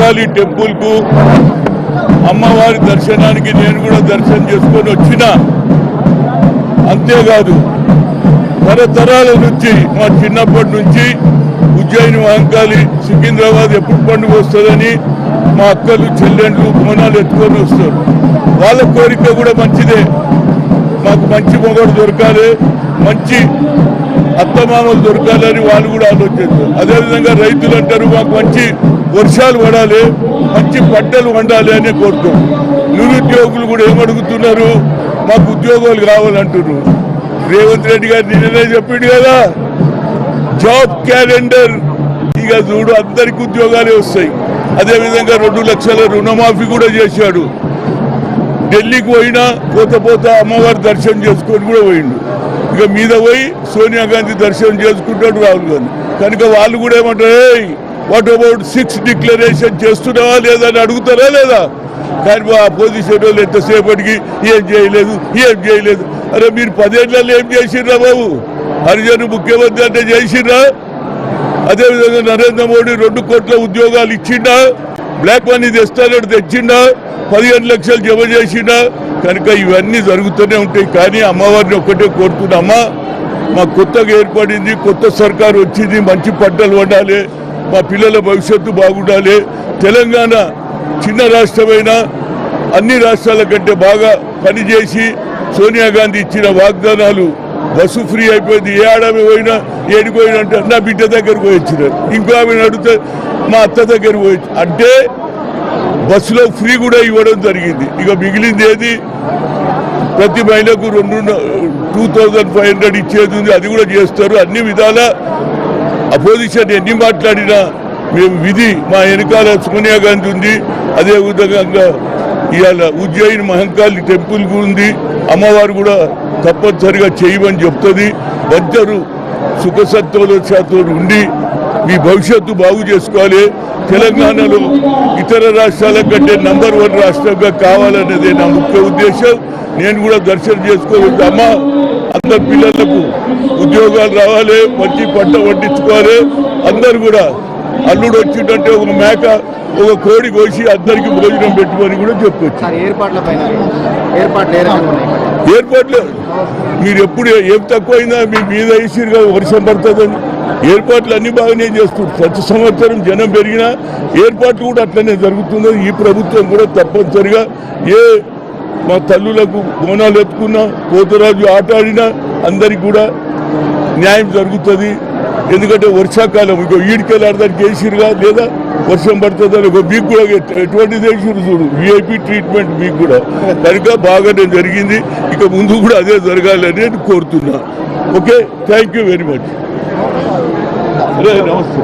Mahankali temple కు అమ్మవారి దర్శనానికి నేను కూడా దర్శనం చేసుకొని వచ్చిన. అంతేకాదు తరతరాల నుంచి మా చిన్నప్పటి నుంచి ఉజ్జయిని మహంకాళి సికింద్రాబాద్ ఎప్పుడు పండుగ వస్తుందని మా అక్కలు చెల్లెండ్లు బోనాలు ఎత్తుకొని వస్తారు. వాళ్ళ కోరిక కూడా మంచిదే, మాకు మంచి మొగడు దొరకాలి, మంచి అత్తమామలు దొరకాలని వాళ్ళు కూడా ఆలోచిస్తారు. అదేవిధంగా రైతులు అంటారు మాకు మంచి వర్షాలు పడాలి, మంచి పంటలు పండాలి అని కోరుతారు. నిరుద్యోగులు కూడా ఏమడుగుతున్నారు, మాకు ఉద్యోగాలు కావాలంటున్నారు. రేవంత్ రెడ్డి గారు నిన్ననే చెప్పిండు కదా జాబ్ క్యాలెండర్, ఇక చూడు అందరికి ఉద్యోగాలే వస్తాయి. అదేవిధంగా 2 లక్షల రుణమాఫీ కూడా చేశాడు. ఢిల్లీకి పోయినా పోత అమ్మవారి దర్శనం చేసుకొని కూడా పోయిండు. ఇక మీద పోయి సోనియా గాంధీ దర్శనం చేసుకుంటాడు రాహుల్ గాంధీ. కనుక వాళ్ళు కూడా ఏమంటారు, వాట్ అబౌట్ 6 డిక్లరేషన్ చేస్తున్నావా లేదా అని అడుగుతారా లేదా? కానీ అపోజిషన్ వాళ్ళు ఎంతసేపటికి ఏం చేయలేదు. అరే మీరు 10 ఏళ్లలో ఏం చేసిర్రా బాబు? హరిజన్ ముఖ్యమంత్రి అంటే చేసిర్రా? అదేవిధంగా నరేంద్ర మోడీ 2 కోట్ల ఉద్యోగాలు ఇచ్చిండా? Black money తెస్తానని తెచ్చిండా? 15 లక్షలు జమ చేసిండా? కనుక ఇవన్నీ జరుగుతూనే ఉంటాయి. కానీ అమ్మవారిని ఒక్కటే కోరుతున్నామా, మా కొత్తగా ఏర్పడింది, కొత్త సర్కారు వచ్చింది, మంచి పంటలు పండాలి, మా పిల్లల భవిష్యత్తు బాగుండాలి. తెలంగాణ చిన్న రాష్ట్రమైనా అన్ని రాష్ట్రాల కంటే బాగా పనిచేసి సోనియా గాంధీ ఇచ్చిన వాగ్దానాలు, బస్సు ఫ్రీ అయిపోయింది, ఏ ఆడమి పోయినా ఏడిపోయినా అంటే నా బిడ్డ దగ్గరకు పోయి వచ్చినారు, ఇంకో ఆమెను అడిగితే మా అత్త దగ్గర పోయి, అంటే బస్సులో ఫ్రీ కూడా ఇవ్వడం జరిగింది. ఇక మిగిలింది ఏది, ప్రతి మహిళకు 2500 ఇచ్చేది ఉంది, అది కూడా చేస్తారు. అన్ని విధాల అపోజిషన్ ఎన్ని మాట్లాడినా మేము విధి మా వెనకాల సోనియా గాంధీ ఉంది. అదేవిధంగా ఇవాళ ఉజ్జయిని మహంకాళి టెంపుల్ ఉంది, అమ్మవారు కూడా తప్పనిసరిగా చేయమని చెప్తుంది. అందరూ సుఖసంతోషాలతో ఉండి మీ భవిష్యత్తు బాగు చేసుకోవాలి. తెలంగాణలో ఇతర రాష్ట్రాల కంటే నంబర్ 1 రాష్ట్రంగా కావాలనేదే నా ముఖ్య ఉద్దేశం. నేను కూడా దర్శనం చేసుకోవచ్చు. అమ్మ అందరి పిల్లలకు ఉద్యోగాలు రావాలి, మంచి పంట పండించుకోవాలి. అందరు కూడా అల్లుడు వచ్చిందంటే ఒక మేక ఒక కోడి కోసి అందరికి భోజనం పెట్టుకొని కూడా చెప్పొచ్చు. ఏర్పాట్లు మీరు ఎప్పుడు ఏం తక్కువైందా మీ మీద వేసిరుగా వర్షం పడుతుందని ఏర్పాట్లు అన్ని బాగానే చేస్తుంది. ప్రతి సంవత్సరం జనం పెరిగినా ఏర్పాట్లు కూడా అట్లనే జరుగుతుంది. ఈ ప్రభుత్వం కూడా తప్పనిసరిగా మా తల్లులకు బోనాలు ఎత్తుకున్నా, పోతరాజు ఆట ఆడినా అందరికి కూడా న్యాయం జరుగుతుంది. ఎందుకంటే వర్షాకాలం ఇంకో ఈడికెళ్ళి ఆడదానికి వేసిరుగా, లేదా వర్షం పడుతుందని ఒక మీకు కూడా ఎటువంటి వేసిరు చూడు, విఐపి ట్రీట్మెంట్ మీకు కూడా. కనుక బాగానే జరిగింది, ఇక ముందు కూడా అదే జరగాలని నేను కోరుతున్నా. Okay, thank you very much. నమస్తే.